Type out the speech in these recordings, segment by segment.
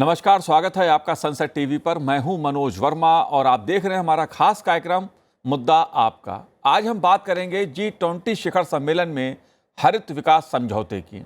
नमस्कार, स्वागत है आपका सनसेट टीवी पर। मैं हूं मनोज वर्मा और आप देख रहे हैं हमारा खास कार्यक्रम मुद्दा आपका। आज हम बात करेंगे G20 शिखर सम्मेलन में हरित विकास समझौते की।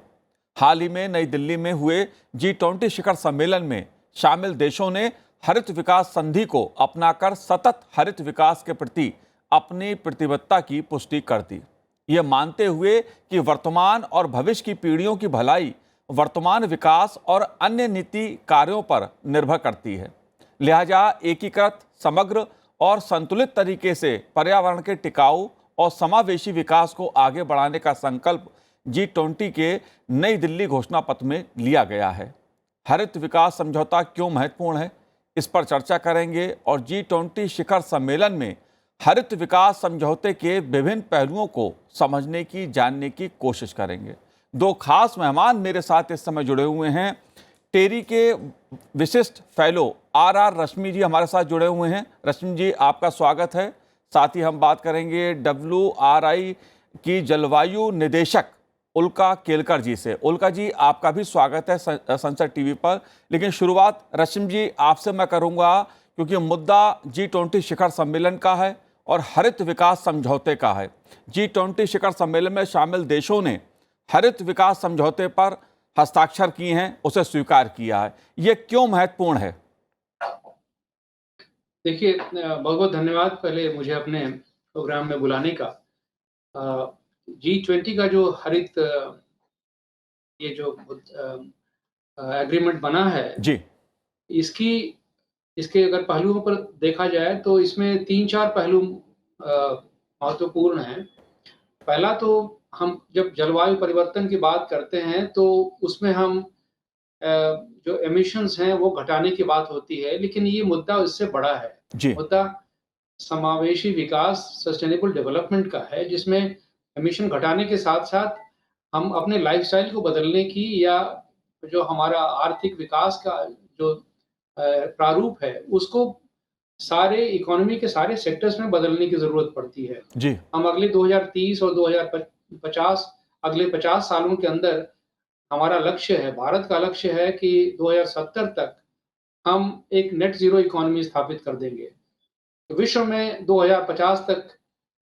हाल ही में नई दिल्ली में हुए G20 शिखर सम्मेलन में शामिल देशों ने हरित विकास संधि को अपनाकर सतत हरित विकास के प्रति अपनी प्रतिबद्धता की पुष्टि कर दी। ये मानते हुए कि वर्तमान और भविष्य की पीढ़ियों की भलाई वर्तमान विकास और अन्य नीति कार्यों पर निर्भर करती है, लिहाजा एकीकृत, समग्र और संतुलित तरीके से पर्यावरण के टिकाऊ और समावेशी विकास को आगे बढ़ाने का संकल्प G20 के नई दिल्ली घोषणा पत्र में लिया गया है। हरित विकास समझौता क्यों महत्वपूर्ण है, इस पर चर्चा करेंगे और G20 शिखर सम्मेलन में हरित विकास समझौते के विभिन्न पहलुओं को समझने की, जानने की कोशिश करेंगे। दो खास मेहमान मेरे साथ इस समय जुड़े हुए हैं। टेरी के विशिष्ट फेलो RR रश्मि जी हमारे साथ जुड़े हुए हैं। रश्मि जी, आपका स्वागत है। साथ ही हम बात करेंगे WRI की जलवायु निदेशक उल्का केलकर जी से। उल्का जी, आपका भी स्वागत है सनसेट टीवी पर। लेकिन शुरुआत रश्मि जी आपसे मैं करूंगा, क्योंकि मुद्दा G20 शिखर सम्मेलन का है और हरित विकास समझौते का है। G20 शिखर सम्मेलन में शामिल देशों ने हरित विकास समझौते पर हस्ताक्षर किए हैं, उसे स्वीकार किया है। ये क्यों महत्वपूर्ण है? देखिए, बहुत बहुत धन्यवाद पहले मुझे अपने प्रोग्राम में बुलाने का। G20 का जो हरित ये जो एग्रीमेंट बना है जी, इसके अगर पहलुओं पर देखा जाए तो इसमें 3-4 पहलू महत्वपूर्ण हैं। पहला तो हम जब जलवायु परिवर्तन की बात करते हैं तो उसमें हम जो एमिशंस हैं वो घटाने की बात होती है, लेकिन ये मुद्दा इससे बड़ा है। जी, मुद्दा समावेशी विकास, सस्टेनेबल डेवलपमेंट का है, जिसमें एमिशन घटाने के साथ-साथ हम अपने लाइफ़स्टाइल को बदलने की या जो हमारा आर्थिक विकास का जो प्रारूप है, उसको सारे इकोनॉमी के सारे सेक्टर्स में बदलने की ज़रूरत पड़ती है। जी, हम अगले 2030 और 2050 अगले 50 सालों के अंदर हमारा लक्ष्य है, भारत का लक्ष्य है कि 2070 तक हम एक नेट ज़ीरो इकोनॉमी स्थापित कर देंगे। विश्व में 2050 तक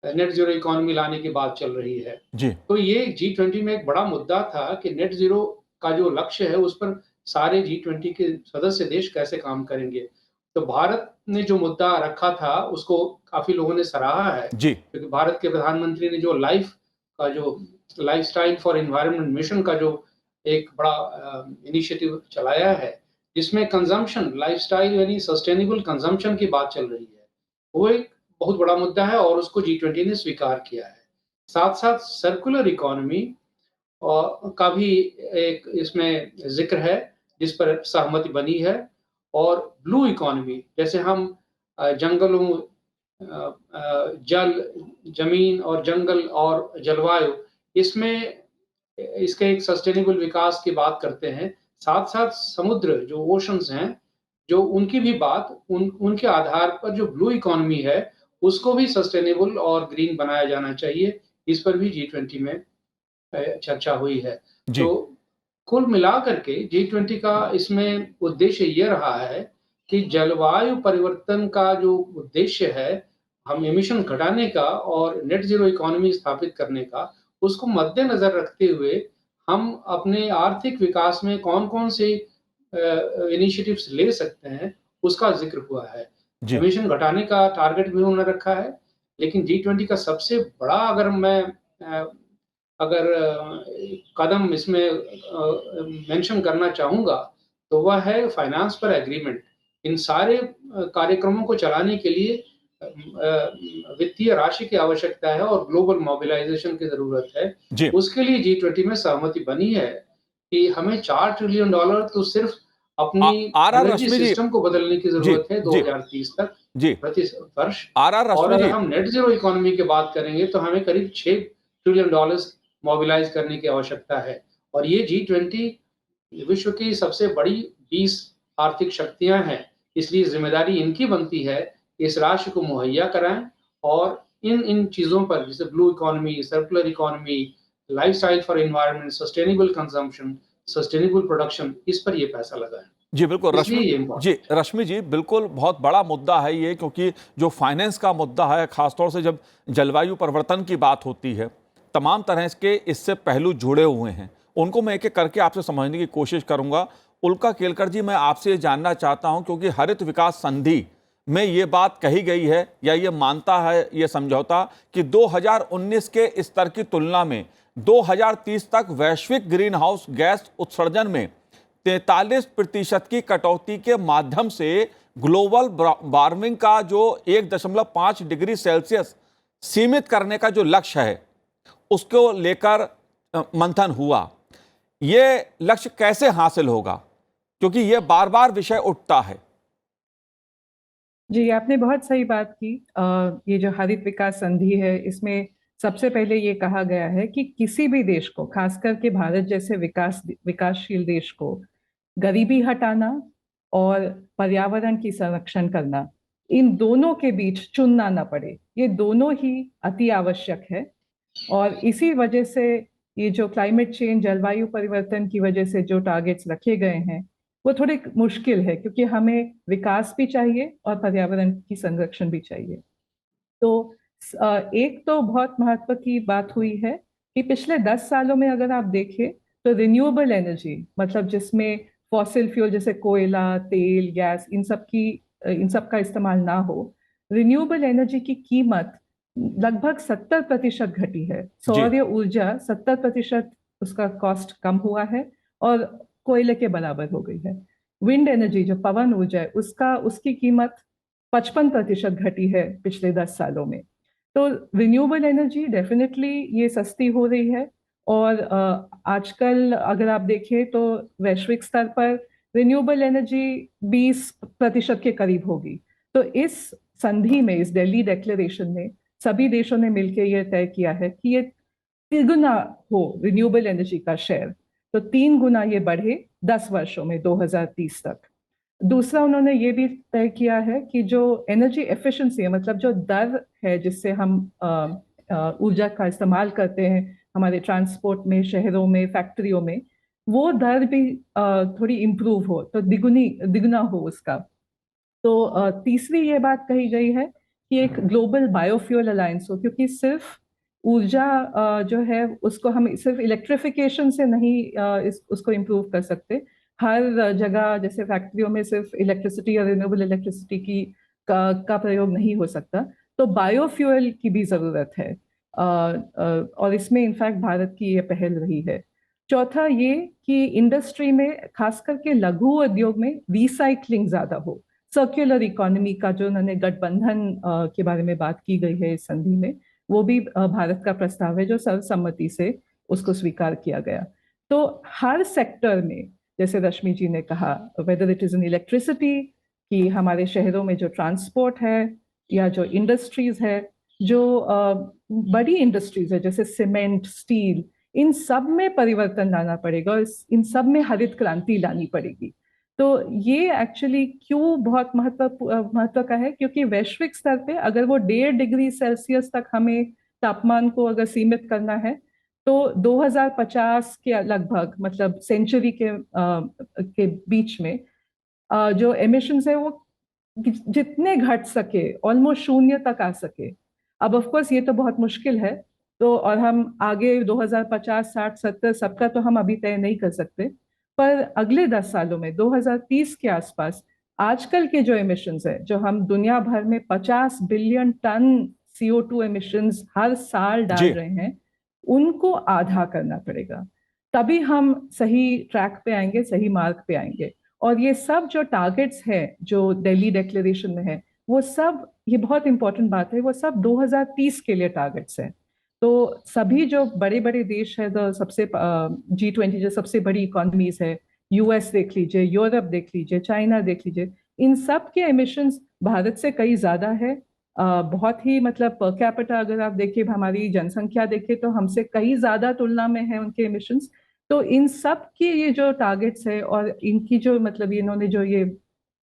नेट ज़ीरो इकोनॉमी लाने की बात चल रही है। जी, तो ये G20 में एक बड़ा मुद्दा था कि नेट ज़ीरो का जो लक्ष्य है, उस पर सारे G20 के सदस्य देश कैसे काम करेंगे। तो भारत ने जो मुद्दा रखा था, उसको काफ़ी लोगों ने सराहा है, जी, क्योंकि भारत के प्रधानमंत्री ने जो लाइफ़स्टाइल फॉर एनवायरनमेंट मिशन का जो एक बड़ा इनिशिएटिव चलाया है, जिसमें कंज़म्पशन, लाइफ़स्टाइल यानी सस्टेनेबल कंज़म्पशन की बात चल रही है। वो एक बहुत बड़ा मुद्दा है और उसको G20 ने स्वीकार किया है। साथ-साथ सर्कुलर इकोनॉमी का भी एक इसमें ज़िक्र है, जिस पर सहमति बनी है। और ब्लू इकोनॉमी, जैसे हम जंगलों, जल, ज़मीन और जंगल और जलवायु, इसमें इसके एक सस्टेनेबल विकास की बात करते हैं। साथ-साथ समुद्र जो ओशंस हैं, जो उनकी भी बात उनके आधार पर जो ब्लू इकोनॉमी है, उसको भी सस्टेनेबल और ग्रीन बनाया जाना चाहिए। इस पर भी G20 में चर्चा हुई है। जी, तो कुल मिलाकर के G20 का इसमें उद्देश्य ये रहा है कि जलवायु परिवर्तन का जो उद्देश्य है, हम एमिशन घटाने का और नेट ज़ीरो इकोनॉमी स्थापित करने का, उसको मद्देनज़र रखते हुए हम अपने आर्थिक विकास में कौन-कौन से इनिशिएटिव्स ले सकते हैं, उसका ज़िक्र हुआ है। जी, एमिशन घटाने का टारगेट भी उन्होंने रखा है, लेकिन G20 का सबसे बड़ा अगर कदम इसमें मेंशन करना चाहूँगा, तो वह है फाइनेंस पर एग्रीमेंट। इन सारे कार्यक्रमों को चलाने के लिए वित्तीय राशि की आवश्यकता है और ग्लोबल मोबिलाइज़ेशन की ज़रूरत है। जी। उसके लिए G20 में सहमति बनी है कि हमें $4 ट्रिलियन तो सिर्फ़ अपनी RR एनर्जी रश्मि जी, सिस्टम को बदलने की जी, ज़रूरत है जी, 2030 तक जी, प्रति वर्ष। RR और रश्मि अगर जी, हम नेट ज़ीरो इकोनॉमी की बात करेंगे, तो हमें करीब $6 ट्रिलियन मोबिलाइज़ करने की आवश्यकता है। और ये G20 विश्व की सबसे बड़ी 20 आर्थिक शक्तियाँ हैं, इसलिए ज़िम्मेदारी इनकी बनती है कि इस राशि को मुहैया कराएँ और इन चीज़ों पर, जैसे blue economy, circular economy, lifestyle for environment, sustainable consumption, sustainable production, इस पर ये पैसा लगाएँ। जी बिल्कुल इसलिए रश्मि ये जी इम्पोर्टेंट है। रश्मि जी बिल्कुल बहुत बड़ा मुद्दा है ये, क्योंकि जो फाइनेंस का मुद्दा है, खासतौर से जब जलवायु परिवर्तन की बात होती है, तमाम तरह के इससे पहलू जुड़े हुए हैं। उनको मैं एक एक करके आपसे समझने की कोशिश करूंगा। उल्का केलकर जी, मैं आपसे ये जानना चाहता हूं, क्योंकि हरित विकास संधि में ये बात कही गई है या ये मानता है ये समझौता कि 2019 के स्तर की तुलना में 2030 तक वैश्विक ग्रीन हाउस गैस उत्सर्जन में 43% की कटौती के माध्यम से ग्लोबल वार्मिंग का जो 1.5 डिग्री सेल्सियस सीमित करने का जो लक्ष्य है, उसको लेकर मंथन हुआ। ये लक्ष्य कैसे हासिल होगा, क्योंकि ये बार बार विषय उठता है। जी, आपने बहुत सही बात की। ये जो हरित विकास संधि है, इसमें सबसे पहले ये कहा गया है कि किसी भी देश को, खास करके भारत जैसे विकासशील देश को, गरीबी हटाना और पर्यावरण की संरक्षण करना, इन दोनों के बीच चुनना ना पड़े। ये दोनों ही अति आवश्यक है। और इसी वजह से ये जो क्लाइमेट चेंज, जलवायु परिवर्तन की वजह से जो टारगेट्स रखे गए हैं, वो थोड़े मुश्किल है, क्योंकि हमें विकास भी चाहिए और पर्यावरण की संरक्षण भी चाहिए। तो एक तो बहुत महत्व की बात हुई है कि पिछले 10 सालों में अगर आप देखें तो रिन्यूएबल एनर्जी, मतलब जिसमें फॉसिल फ्यूल जैसे कोयला, तेल, गैस, इन सब का इस्तेमाल ना हो, रिन्यूएबल एनर्जी की कीमत लगभग 70% घटी है। जी सौर ऊर्जा 70% उसका कॉस्ट कम हुआ है और कोयले के बराबर हो गई है। विंड एनर्जी, जो पवन ऊर्जा है, उसकी कीमत 55% घटी है पिछले 10 सालों में। तो रिन्यूएबल एनर्जी डेफिनेटली ये सस्ती हो रही है। और आजकल अगर आप देखें तो वैश्विक स्तर पर रिन्यूएबल एनर्जी 20% के करीब होगी। तो इस संधि में, इस दिल्ली डिक्लेरेशन में, सभी देशों ने मिलकर यह तय किया है कि ये 3 गुना हो रिन्यूएबल एनर्जी का शेयर। तो 3 गुना ये बढ़े 10 वर्षों में, 2030 तक। दूसरा, उन्होंने ये भी तय किया है कि जो एनर्जी एफिशिएंसी है, मतलब जो दर है जिससे हम ऊर्जा का इस्तेमाल करते हैं हमारे ट्रांसपोर्ट में, शहरों में, फैक्ट्रियों में, वो दर भी थोड़ी इम्प्रूव हो, तो दिगुना हो उसका। तो तीसरी ये बात कही गई है कि एक ग्लोबल बायोफ्यूल अलायंस हो, क्योंकि सिर्फ ऊर्जा जो है उसको हम सिर्फ इलेक्ट्रिफिकेशन से नहीं उसको इम्प्रूव कर सकते। हर जगह जैसे फैक्ट्रियों में सिर्फ इलेक्ट्रिसिटी या रिन्यूएबल इलेक्ट्रिसिटी का प्रयोग नहीं हो सकता। तो बायोफ्यूल की भी जरूरत है। और इसमें इनफैक्ट भारत की ये पहल रही है। चौथा ये कि इंडस्ट्री में, खास करके लघु उद्योग में, रिसाइकलिंग ज्यादा हो। सर्कुलर इकोनॉमी का जो उन्होंने गठबंधन के बारे में बात की गई है इस संधि में, वो भी भारत का प्रस्ताव है जो सर्वसम्मति से उसको स्वीकार किया गया। तो हर सेक्टर में, जैसे रश्मि जी ने कहा, whether it is in electricity, कि हमारे शहरों में जो ट्रांसपोर्ट है, या जो इंडस्ट्रीज है, जो बड़ी इंडस्ट्रीज है जैसे सीमेंट, स्टील, इन सब में परिवर्तन लाना पड़ेगा और इन सब में हरित क्रांति लानी पड़ेगी। तो ये एक्चुअली क्यों बहुत महत्व का है, क्योंकि वैश्विक स्तर पे अगर वो 1.5 डिग्री सेल्सियस तक हमें तापमान को अगर सीमित करना है, तो 2050 के लगभग, मतलब सेंचुरी के बीच में जो एमिशंस है वो जितने घट सके, ऑलमोस्ट शून्य तक आ सके। अब ऑफ कोर्स ये तो बहुत मुश्किल है। तो और हम आगे 2050, 60, 70 सबका तो हम अभी तय नहीं कर सकते। पर अगले 10 सालों में, 2030 के आसपास, आजकल के जो एमिशंस है, जो हम दुनिया भर में 50 बिलियन टन CO2 एमिशंस हर साल डाल जी रहे हैं, उनको आधा करना पड़ेगा। तभी हम सही ट्रैक पे आएंगे, सही मार्ग पे आएंगे। और ये सब जो टारगेट्स है जो दिल्ली डिक्लेरेशन में है, वो सब, ये बहुत इंपॉर्टेंट बात है, वो सब 2030 के लिए टारगेट्स हैं। तो सभी जो बड़े बड़े देश है, तो सबसे G20 जो सबसे बड़ी इकोनॉमीज है, US देख लीजिए, यूरोप देख लीजिए, चाइना देख लीजिए, इन सब के एमिशंस भारत से कई ज्यादा है। बहुत ही, मतलब पर कैपिटा अगर आप देखिए, हमारी जनसंख्या देखिए, तो हमसे कई ज्यादा तुलना में है उनके एमिशंस। तो इन सब की ये जो टारगेट्स है और इनकी जो, मतलब इन्होंने जो ये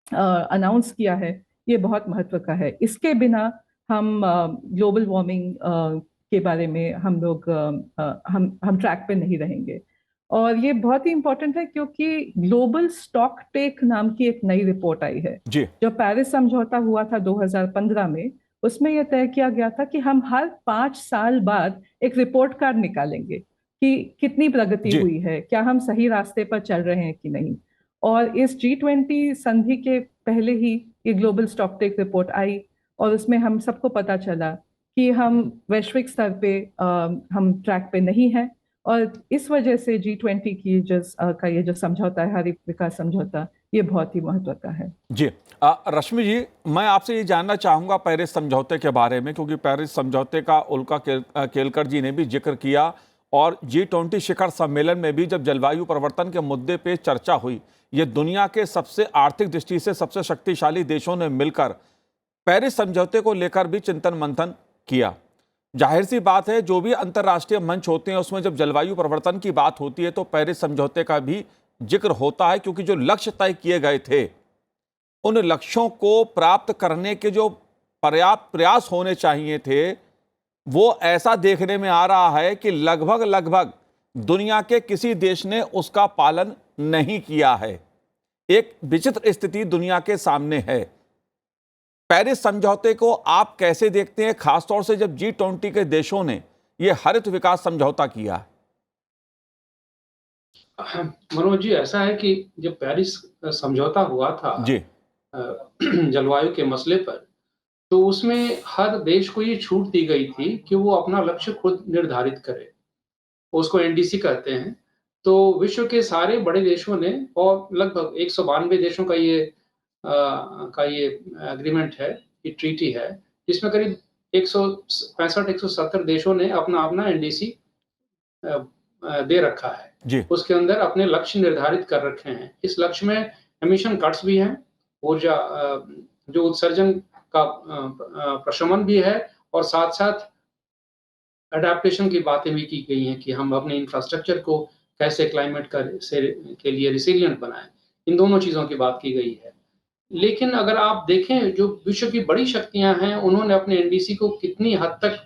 अनाउंस किया है, ये बहुत महत्व का है। इसके बिना हम ग्लोबल वार्मिंग के बारे में हम लोग हम ट्रैक पे नहीं रहेंगे। और ये बहुत ही इंपॉर्टेंट है क्योंकि ग्लोबल स्टॉक टेक नाम की एक नई रिपोर्ट आई है। जी जो पेरिस समझौता हुआ था 2015 में, उसमें यह तय किया गया था कि हम हर 5 साल बाद एक रिपोर्ट कार्ड निकालेंगे कि कितनी प्रगति जी हुई है, क्या हम सही रास्ते पर चल रहे हैं कि नहीं। और इस G20 संधि के पहले ही ये ग्लोबल स्टॉक टेक रिपोर्ट आई, और उसमें हम सबको पता चला कि हम वैश्विक स्तर पे हम ट्रैक पे नहीं हैं। और इस वजह से G20 की का ये जो समझौता है, हरित विकास समझौता, ये बहुत ही महत्व का है। जी रश्मि जी, मैं आपसे ये जानना चाहूँगा पेरिस समझौते के बारे में, क्योंकि पेरिस समझौते का उल्का केलकर जी ने भी जिक्र किया, और G20 शिखर सम्मेलन में भी जब जलवायु परिवर्तन के मुद्दे पे चर्चा हुई, ये दुनिया के सबसे आर्थिक दृष्टि से सबसे शक्तिशाली देशों ने मिलकर पेरिस समझौते को लेकर भी चिंतन मंथन किया। जाहिर सी बात है, जो भी अंतर्राष्ट्रीय मंच होते हैं उसमें जब जलवायु परिवर्तन की बात होती है तो पेरिस समझौते का भी जिक्र होता है, क्योंकि जो लक्ष्य तय किए गए थे उन लक्ष्यों को प्राप्त करने के जो पर्याप्त प्रयास होने चाहिए थे, वो ऐसा देखने में आ रहा है कि लगभग दुनिया के किसी देश ने उसका पालन नहीं किया है। एक विचित्र स्थिति दुनिया के सामने है। पेरिस समझौते को आप कैसे देखते हैं, खासतौर से जब G20 के देशों ने यह हरित विकास समझौता किया? मनोज जी, ऐसा है कि जब पेरिस समझौता हुआ था जी जलवायु के मसले पर, तो उसमें हर देश को ये छूट दी गई थी कि वो अपना लक्ष्य खुद निर्धारित करे। उसको एनडीसी कहते हैं। तो विश्व के सारे बड़े देशों ने, और लगभग 192 देशों का ये एग्रीमेंट है, ये ट्रीटी है, जिसमें करीब 165-170 देशों ने अपना एनडीसी दे रखा है। जी उसके अंदर अपने लक्ष्य निर्धारित कर रखे हैं। इस लक्ष्य में एमिशन कट्स भी हैं, ऊर्जा जो उत्सर्जन का प्रशमन भी है, और साथ-साथ अडैप्टेशन की बातें भी की गई हैं कि हम अपने इंफ्रास्ट्रक्चर को कैसे क्लाइमेट के लिए रिसिलिएंट बनाएं। इन दोनों चीज़ों की बात की गई है। लेकिन अगर आप देखें, जो विश्व की बड़ी शक्तियां हैं, उन्होंने अपने एनडीसी को कितनी हद तक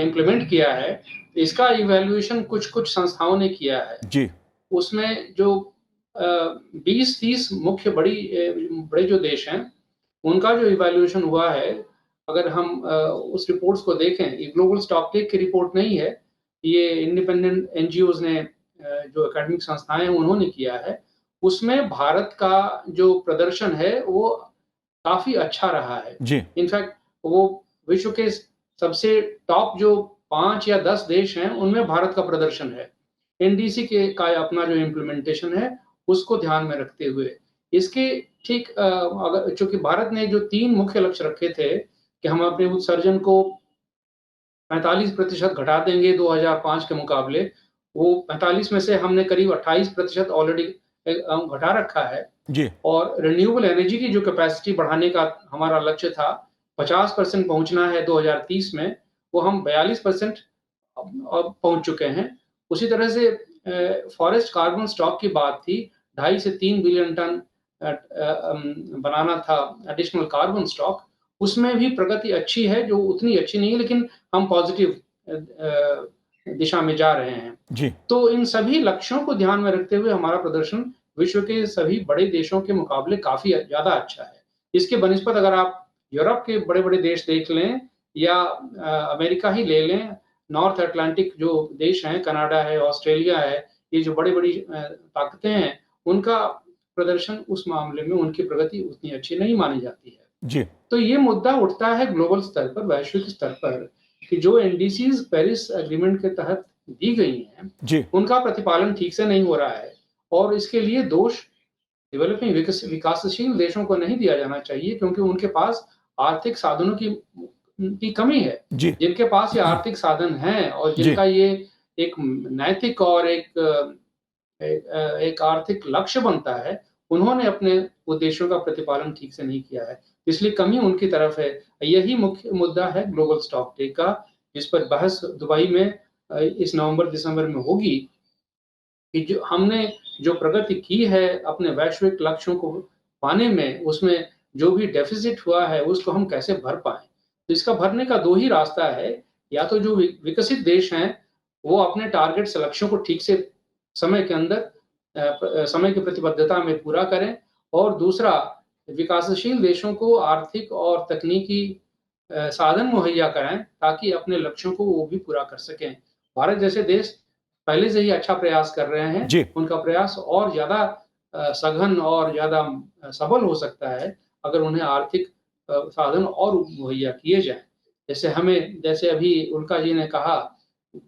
इम्प्लीमेंट किया है, इसका इवैल्यूएशन कुछ संस्थाओं ने किया है। जी उसमें जो 20-30 मुख्य बड़े जो देश हैं, उनका जो इवैल्यूएशन हुआ है, अगर हम उस रिपोर्ट्स को देखें, ये ग्लोबल स्टॉकटेक की रिपोर्ट नहीं है, ये इंडिपेंडेंट एनजीओज ने, जो एकेडमिक संस्थाएं हैं, उन्होंने किया है। उसमें भारत का जो प्रदर्शन है वो काफी अच्छा रहा है। जी इनफैक्ट वो विश्व के सबसे टॉप जो 5 या 10 देश हैं, उनमें भारत का प्रदर्शन है। एनडीसी का अपना जो इम्प्लीमेंटेशन है, उसको ध्यान में रखते हुए। इसके ठीक अगर चूंकि भारत ने जो 3 मुख्य लक्ष्य रखे थे कि हम अपने उत्सर्जन को 45% घटा देंगे 2005 के मुकाबले, वो 45 में से हमने करीब 28% ऑलरेडी घटा रखा है। जी और रिन्यूएबल एनर्जी की जो कैपेसिटी बढ़ाने का हमारा लक्ष्य था, 50% पहुंचना है 2030 में, वो हम 42% अब पहुंच चुके हैं। उसी तरह से फॉरेस्ट कार्बन स्टॉक की बात थी, 2.5 से 3 बिलियन टन बनाना था एडिशनल कार्बन स्टॉक। उसमें भी प्रगति अच्छी है, जो उतनी अच्छी नहीं है, लेकिन हम पॉजिटिव दिशा में जा रहे हैं। जी तो इन सभी लक्ष्यों को ध्यान में रखते हुए हमारा प्रदर्शन विश्व के सभी बड़े देशों के मुकाबले काफी ज्यादा अच्छा है। इसके बनिस्पत अगर आप यूरोप के बड़े-बड़े देश देख लें, या अमेरिका ही ले लें, नॉर्थ अटलांटिक जो देश हैं, कनाडा है, ऑस्ट्रेलिया है, ये जो बड़ी-बड़ी ताकतें हैं, उनका प्रदर्शन उस मामले में, उनकी प्रगति उतनी अच्छी नहीं मानी जाती है। जी तो ये मुद्दा उठता है ग्लोबल स्तर पर, वैश्विक स्तर पर, कि जो एनडीसीज पेरिस एग्रीमेंट के तहत दी गई हैं, जी उनका प्रतिपालन ठीक से नहीं हो रहा है, और इसके लिए दोष डेवलपिंग विकासशील देशों को नहीं दिया जाना चाहिए, क्योंकि उनके पास आर्थिक साधनों की कमी है। जी जिनके पास ये आर्थिक साधन हैं, और जी जिनका ये एक नैतिक और एक आर्थिक लक्ष्य बनता है, उन्होंने अपने उद्देश्यों का प्रतिपालन ठीक से नहीं किया है। इसलिए कमी उनकी तरफ है। यही मुख्य मुद्दा है ग्लोबल स्टॉकटेक का, जिस पर बहस दुबई में इस नवंबर-दिसंबर में होगी, कि जो हमने जो प्रगति की है अपने वैश्विक लक्ष्यों को पाने में, उसमें जो भी डेफिसिट हुआ है, उसको हम कैसे भर पाएँ। तो इसका भरने का 2 ही रास्ता है, या तो जो विकसित देश हैं, वो अपने टारगेट्स लक्ष्यों को ठीक से समय के अंदर समय की प्रतिबद्धता में पूरा करें। और दूसरा, विकासशील देशों को आर्थिक और तकनीकी साधन मुहैया कराएं ताकि अपने लक्ष्यों को वो भी पूरा कर सकें। भारत जैसे देश पहले से ही अच्छा प्रयास कर रहे हैं। जी। उनका प्रयास और ज़्यादा सघन और ज़्यादा सफल हो सकता है अगर उन्हें आर्थिक साधन और मुहैया किए जाएं। जैसे अभी उल्का जी ने कहा,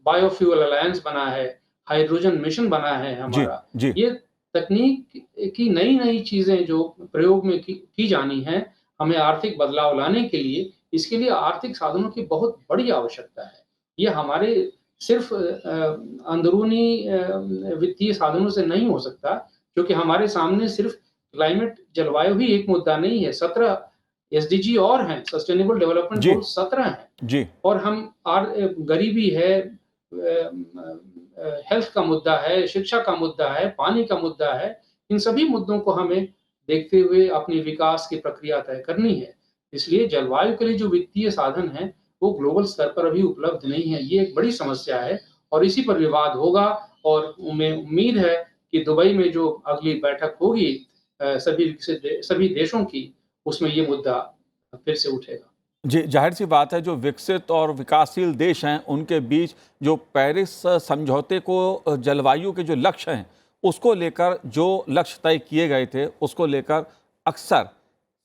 बायोफ्यूल अलायंस बना है, हाइड्रोजन मिशन बना है जी। हमारा। जी। ये तकनीक की नई-नई चीज़ें जो प्रयोग में की जानी हैं, हमें आर्थिक बदलाव लाने के लिए, इसके लिए आर्थिक साधनों की बहुत बड़ी आवश्यकता है। ये हमारे सिर्फ अंदरूनी वित्तीय साधनों से नहीं हो सकता, क्योंकि हमारे सामने सिर्फ क्लाइमेट जलवायु ही एक मुद्दा नहीं है, 17 एसडीजी और हैं, सस्टेनेबल डेवलपमेंट जी। गोल्स 17 हैं। जी। और गरीबी है, हेल्थ का मुद्दा है, शिक्षा का मुद्दा है, पानी का मुद्दा है। इन सभी मुद्दों को हमें देखते हुए अपनी विकास की प्रक्रिया तय करनी है। इसलिए जलवायु के लिए जो वित्तीय साधन हैं, वो ग्लोबल स्तर पर अभी उपलब्ध नहीं है। ये एक बड़ी समस्या है और इसी पर विवाद होगा। और हमें उम्मीद है कि दुबई में जो अगली बैठक होगी सभी देशों की, उसमें ये मुद्दा फिर से उठेगा। जी, जाहिर-सी बात है, जो विकसित और विकासशील देश हैं, उनके बीच जो पेरिस समझौते को जलवायु के जो लक्ष्य हैं, उसको लेकर जो लक्ष्य तय किए गए थे, उसको लेकर अक्सर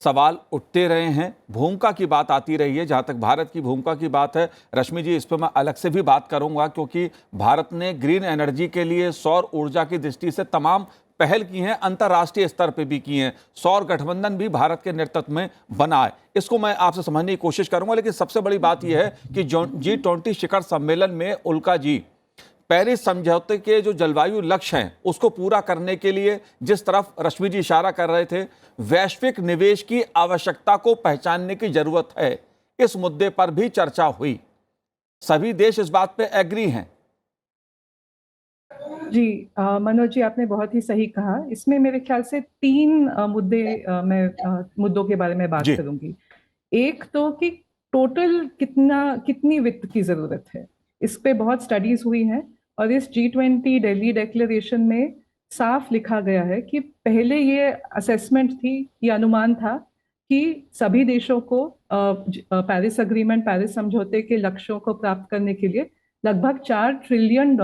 सवाल उठते रहे हैं। भूमिका की बात आती रही है। जहाँ तक भारत की भूमिका की बात है, रश्मि जी, इस पर मैं अलग से भी बात करूँगा, क्योंकि भारत ने ग्रीन एनर्जी के लिए सौर ऊर्जा की दृष्टि से तमाम पहल की हैं, अंतर्राष्ट्रीय स्तर पे भी की हैं। सौर गठबंधन भी भारत के नेतृत्व में बना है। इसको मैं आपसे समझने की कोशिश करूंगा, लेकिन सबसे बड़ी बात यह है कि G20 शिखर सम्मेलन में उल्का जी पेरिस समझौते के जो जलवायु लक्ष्य हैं उसको पूरा करने के लिए जिस तरफ रश्मि जी इशारा कर रहे थे, वैश्विक निवेश की आवश्यकता को पहचानने की जरूरत है, इस मुद्दे पर भी चर्चा हुई। सभी देश इस बात पे एग्री हैं। जी, मनोज जी, आपने बहुत ही सही कहा। इसमें मेरे ख्याल से 3 मुद्दों के बारे में बात जी। करूंगी। एक तो कि टोटल कितनी वित्त की जरूरत है, इस पे बहुत स्टडीज हुई हैं और इस G20 दिल्ली डिक्लेरेशन में साफ लिखा गया है कि पहले ये असेसमेंट थी, ये अनुमान था कि सभी देशों को पेरिस समझौते के लक्ष्यों को प्राप्त करने के लिए लगभग $4 ट्रिलियन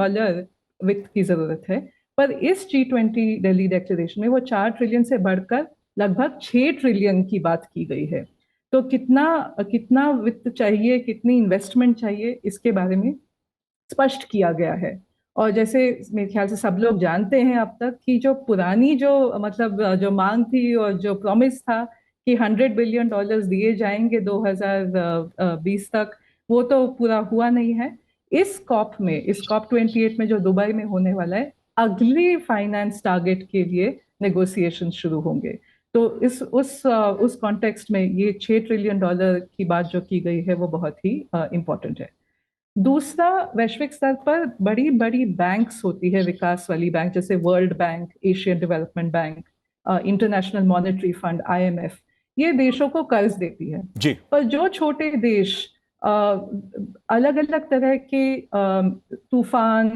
वित्त की जरूरत है। पर इस G20 दिल्ली डिक्लेरेशन में वो 4 ट्रिलियन से बढ़कर लगभग 6 ट्रिलियन की बात की गई है। तो कितना वित्त चाहिए, कितनी इन्वेस्टमेंट चाहिए, इसके बारे में स्पष्ट किया गया है। और जैसे मेरे ख्याल से सब लोग जानते हैं अब तक कि जो पुरानी जो मांग थी और जो प्रॉमिस था कि $100 बिलियन दिए जाएंगे 2020 तक, वो तो पूरा हुआ नहीं है। इस COP 28 में जो दुबई में होने वाला है, अगली फाइनेंस टारगेट के लिए नेगोशिएशन शुरू होंगे। तो उस कॉन्टेक्स्ट में ये $6 ट्रिलियन की बात जो की गई है वो बहुत ही इम्पोर्टेंट है। दूसरा, वैश्विक स्तर पर बड़ी बड़ी बैंक्स होती है, विकास वाली बैंक, जैसे world bank, Asian development bank, international monetary fund, IMF, ये देशों को कर्ज देती है। जी। पर जो छोटे देश अलग अलग तरह के तूफान,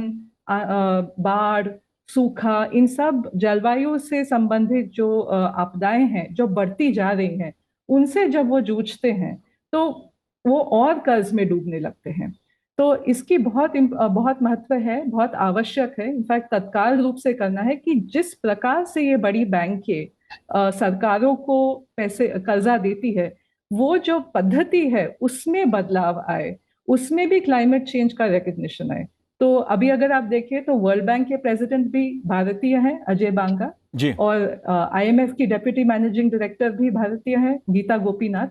बाढ़, सूखा, इन सब जलवायु से संबंधित जो आपदाएं हैं जो बढ़ती जा रही हैं, उनसे जब वो जूझते हैं तो वो और कर्ज में डूबने लगते हैं। तो इसकी बहुत महत्व है, बहुत आवश्यक है, इनफैक्ट तत्काल रूप से करना है कि जिस प्रकार से ये बड़ी बैंकें सरकारों को पैसे कर्जा देती है, वो जो पद्धति है उसमें बदलाव आए, उसमें भी क्लाइमेट चेंज का रिकग्निशन आए। तो अभी अगर आप देखें तो वर्ल्ड बैंक के प्रेसिडेंट भी भारतीय हैं, अजय बांगा, जी। और IMF की डेप्यूटी मैनेजिंग डायरेक्टर भी भारतीय हैं, गीता गोपीनाथ।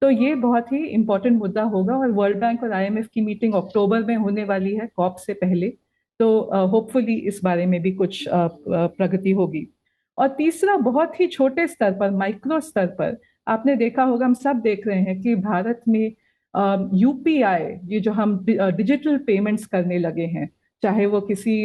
तो ये बहुत ही इंपॉर्टेंट मुद्दा होगा और वर्ल्ड बैंक और IMF की मीटिंग अक्टूबर में होने वाली है, COP से पहले। तो होपफुली इस बारे में भी कुछ प्रगति होगी। और तीसरा, बहुत ही छोटे स्तर पर, माइक्रो स्तर पर, आपने देखा होगा, हम सब देख रहे हैं कि भारत में UPI, ये जो हम डिजिटल पेमेंट्स करने लगे हैं, चाहे वो किसी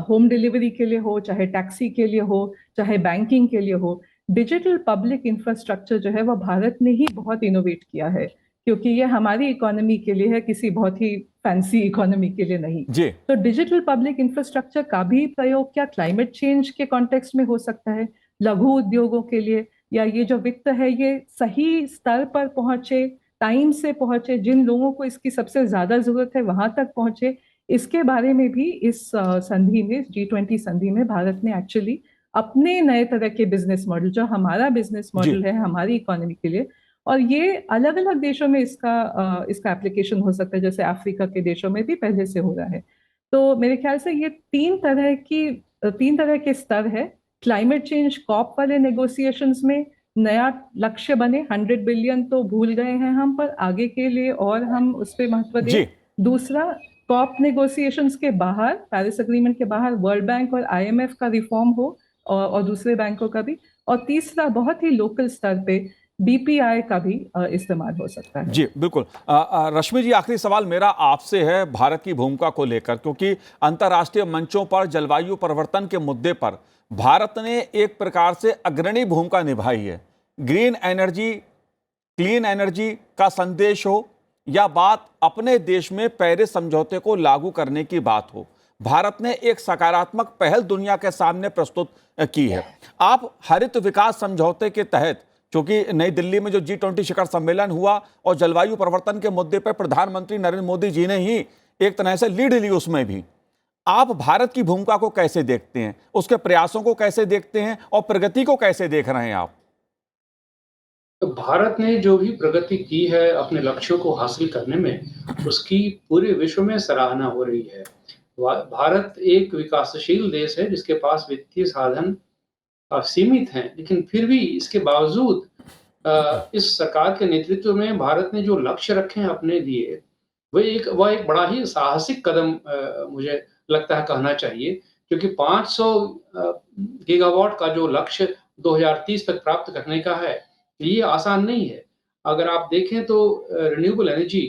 होम डिलीवरी के लिए हो, चाहे टैक्सी के लिए हो, चाहे बैंकिंग के लिए हो, डिजिटल पब्लिक इंफ्रास्ट्रक्चर जो है वो भारत ने ही बहुत इनोवेट किया है, क्योंकि ये हमारी इकोनॉमी के लिए है, किसी बहुत ही फैंसी इकोनॉमी के लिए नहीं। जी तो डिजिटल पब्लिक इंफ्रास्ट्रक्चर का भी प्रयोग क्या क्लाइमेट चेंज के कॉन्टेक्स्ट में हो सकता है, लघु उद्योगों के लिए, या ये जो वित्त है ये सही स्तर पर पहुंचे, टाइम से पहुंचे, जिन लोगों को इसकी सबसे ज्यादा जरूरत है वहां तक पहुंचे। इसके बारे में भी इस संधि में, G20 संधि में, भारत ने एक्चुअली अपने नए तरह के बिजनेस मॉडल, जो हमारा बिजनेस जी मॉडल है हमारी इकोनॉमी के लिए, और ये अलग अलग देशों में इसका एप्लीकेशन हो सकता है, जैसे अफ्रीका के देशों में भी पहले से हो रहा है। तो मेरे ख्याल से ये तीन तरह के स्तर है। क्लाइमेट चेंज कॉप वाले नेगोशिएशंस में नया लक्ष्य बने, 100 बिलियन तो भूल गए हैं हम, पर आगे के लिए और हम उस पर महत्व दें। जी दूसरा, कॉप नेगोशिएशंस के बाहर, पेरिस एग्रीमेंट के बाहर वर्ल्ड बैंक और IMF का रिफॉर्म हो, और दूसरे बैंकों का भी। और तीसरा, बहुत ही लोकल स्तर पे BPI का भी इस्तेमाल हो सकता है। जी बिल्कुल। रश्मि जी, आखिरी सवाल मेरा आपसे है भारत की भूमिका को लेकर, क्योंकि अंतर्राष्ट्रीय मंचों पर जलवायु परिवर्तन के मुद्दे पर भारत ने एक प्रकार से अग्रणी भूमिका निभाई है। ग्रीन एनर्जी, क्लीन एनर्जी का संदेश हो या बात अपने देश में पेरिस समझौते को लागू करने की बात हो, भारत ने एक सकारात्मक पहल दुनिया के सामने प्रस्तुत की है। आप हरित विकास समझौते के तहत, क्योंकि नई दिल्ली में जो G20 शिखर सम्मेलन हुआ और जलवायु परिवर्तन के मुद्दे पर प्रधानमंत्री नरेंद्र मोदी जी ने ही एक तरह से लीड ली, उसमें भी आप भारत की भूमिका को कैसे देखते हैं, उसके प्रयासों को कैसे देखते हैं और प्रगति को कैसे देख रहे हैं आप? तो भारत ने जो भी प्रगति की है अपने लक्ष्यों को हासिल करने में, उसकी पूरे विश्व में सराहना हो रही है। भारत एक विकासशील देश है जिसके पास वित्तीय साधन सीमित हैं, लेकिन फिर भी इसके बावजूद इस सरकार के नेतृत्व में भारत ने जो लक्ष्य रखे हैं अपने लिए, वह एक बड़ा ही साहसिक कदम मुझे लगता है कहना चाहिए, क्योंकि 500 गीगावाट का जो लक्ष्य 2030 तक प्राप्त करने का है, ये आसान नहीं है। अगर आप देखें तो रिन्यूएबल एनर्जी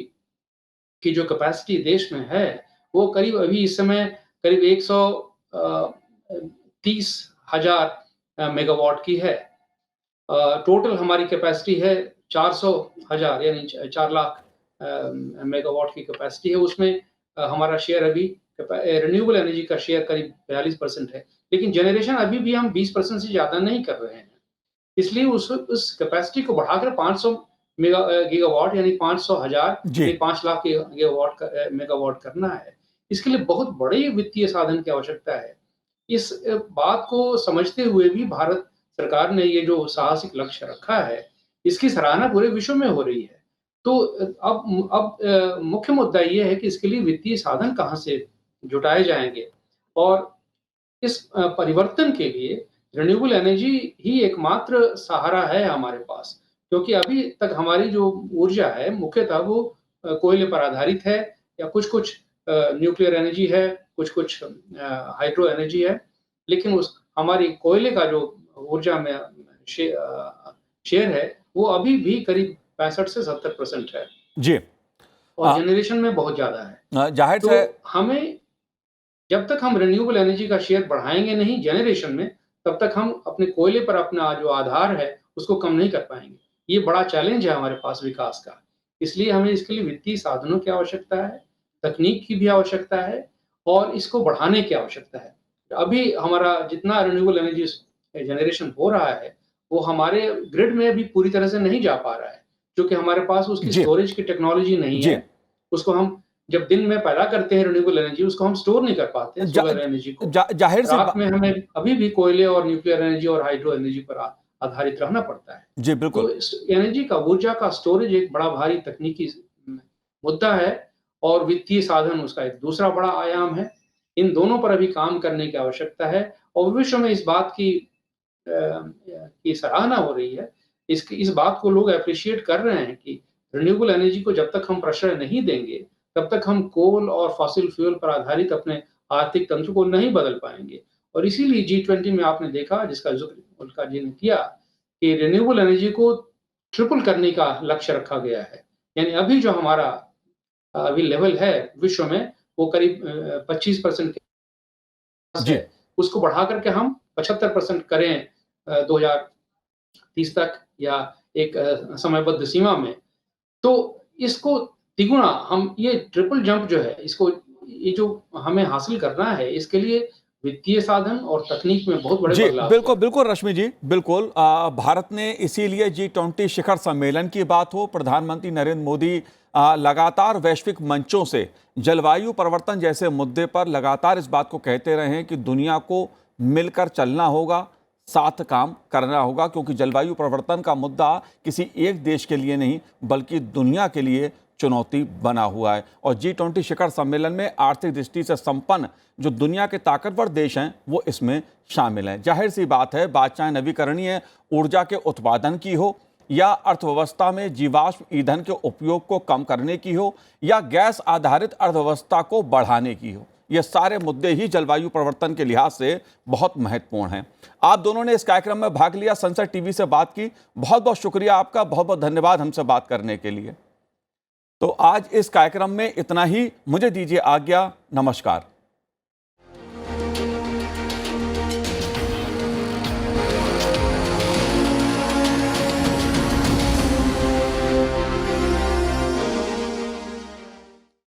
की जो कैपेसिटी देश में है, वो करीब अभी इस समय करीब 130,000 मेगावाट की है। टोटल हमारी कैपेसिटी है 400,000, यानी 4 लाख मेगावाट की कैपेसिटी है। उसमें हमारा शेयर अभी रिन्यूएबल एनर्जी का शेयर करीब 42% है, लेकिन जनरेशन अभी भी हम 20% से ज़्यादा नहीं कर रहे हैं। इसलिए उस कैपेसिटी को बढ़ाकर 500 गीगावाट यानी 500,000 जी यानी 5 लाख मेगावाट करना है। इसके लिए बहुत बड़े वित्तीय साधन की आवश्यकता है। इस बात को समझते हुए भी भारत सरकार ने ये जो साहसिक लक्ष्य रखा है, इसकी सराहना पूरे विश्व में हो रही है। तो अब मुख्य मुद्दा ये है कि इसके लिए वित्तीय साधन कहाँ से जुटाए जाएंगे, और इस परिवर्तन के लिए रिन्यूएबल एनर्जी ही एकमात्र सहारा है हमारे पास, क्योंकि अभी तक हमारी जो ऊर्जा है मुख्यतः वो कोयले पर आधारित है, या कुछ-कुछ न्यूक्लियर एनर्जी है, कुछ-कुछ हाइड्रो एनर्जी है, लेकिन उस हमारी कोयले का जो ऊर्जा में शेयर है, वो अभी भी करीब 65 से 70% है, जी और जनरेशन में बहुत ज़्यादा है। जाहिर तो से हमें, जब तक हम रिन्यूएबल एनर्जी का शेयर बढ़ाएंगे नहीं जनरेशन में, तब तक हम अपने कोयले पर अपना जो आधार है उसको कम नहीं कर पाएंगे। ये बड़ा चैलेंज है हमारे पास विकास का। इसलिए हमें इसके लिए वित्तीय साधनों की आवश्यकता है, तकनीक की भी आवश्यकता है, और इसको बढ़ाने की आवश्यकता है। अभी हमारा जितना रिन्यूएबल एनर्जी जनरेशन हो रहा है, वो हमारे ग्रिड में भी पूरी तरह से नहीं जा पा रहा है, क्योंकि हमारे पास उसकी जी स्टोरेज की टेक्नोलॉजी नहीं जी है। उसको हम जब दिन में पैदा करते हैं रिन्यूएबल एनर्जी, उसको हम स्टोर नहीं कर पाते जा, सोलर एनर्जी को। जाहिर सी रात में हमें अभी भी कोयले और न्यूक्लियर एनर्जी और हाइड्रो एनर्जी पर आधारित रहना पड़ता है। जी तो बिल्कुल। इस एनर्जी का, ऊर्जा का स्टोरेज एक बड़ा भारी तकनीकी मुद्दा है, और वित्तीय साधन उसका एक दूसरा बड़ा आयाम है। इन दोनों पर अभी काम करने की आवश्यकता है, और विश्व में इस बात की सराहना हो रही है। इस बात को लोग एप्रिशिएट कर रहे हैं कि रिन्यूएबल एनर्जी को जब तक हम प्रश्रय नहीं देंगे, तब तक हम कोल और फॉसिल फ्यूल पर आधारित अपने आर्थिक तंत्र को नहीं बदल पाएंगे। और इसीलिए G20 में आपने देखा, जिसका जिक्र उल्का जी ने किया, कि रिन्यूएबल एनर्जी को ट्रिपल करने का लक्ष्य रखा गया है। यानी अभी जो हमारा अभी लेवल है विश्व में, वो करीब 25% के पास जी है। उसको बढ़ा करके हम 75% करें 2030 तक, या एक समयबद्ध सीमा में। तो इसको तिगुना हम ये ट्रिपल जंप जो है इसको ये जो हमें हासिल करना है इसके लिए वित्तीय साधन और तकनीक में बहुत बड़े जी बदलाव बिल्कुल बिल्कुल रश्मि जी बिल्कुल भारत ने इसीलिए G20 शिखर सम्मेलन की बात हो, प्रधानमंत्री नरेंद्र मोदी लगातार वैश्विक मंचों से जलवायु परिवर्तन जैसे मुद्दे पर लगातार इस बात को कहते रहे हैं कि दुनिया को मिलकर चलना होगा, साथ काम करना होगा, क्योंकि जलवायु परिवर्तन का मुद्दा किसी एक देश के लिए नहीं बल्कि दुनिया के लिए चुनौती बना हुआ है। और G20 शिखर सम्मेलन में आर्थिक दृष्टि से संपन्न जो दुनिया के ताकतवर देश हैं वो इसमें शामिल हैं। जाहिर सी बात है, बात चाहे नवीकरणीय ऊर्जा के उत्पादन की हो या अर्थव्यवस्था में जीवाश्म ईंधन के उपयोग को कम करने की हो या गैस आधारित अर्थव्यवस्था को बढ़ाने की हो, ये सारे मुद्दे ही जलवायु परिवर्तन के लिहाज से बहुत महत्वपूर्ण हैं। आप दोनों ने इस कार्यक्रम में भाग लिया, संसद टीवी से बात की, बहुत बहुत शुक्रिया आपका, बहुत बहुत धन्यवाद हमसे बात करने के लिए। तो आज इस कार्यक्रम में इतना ही, मुझे दीजिए आज्ञा, नमस्कार।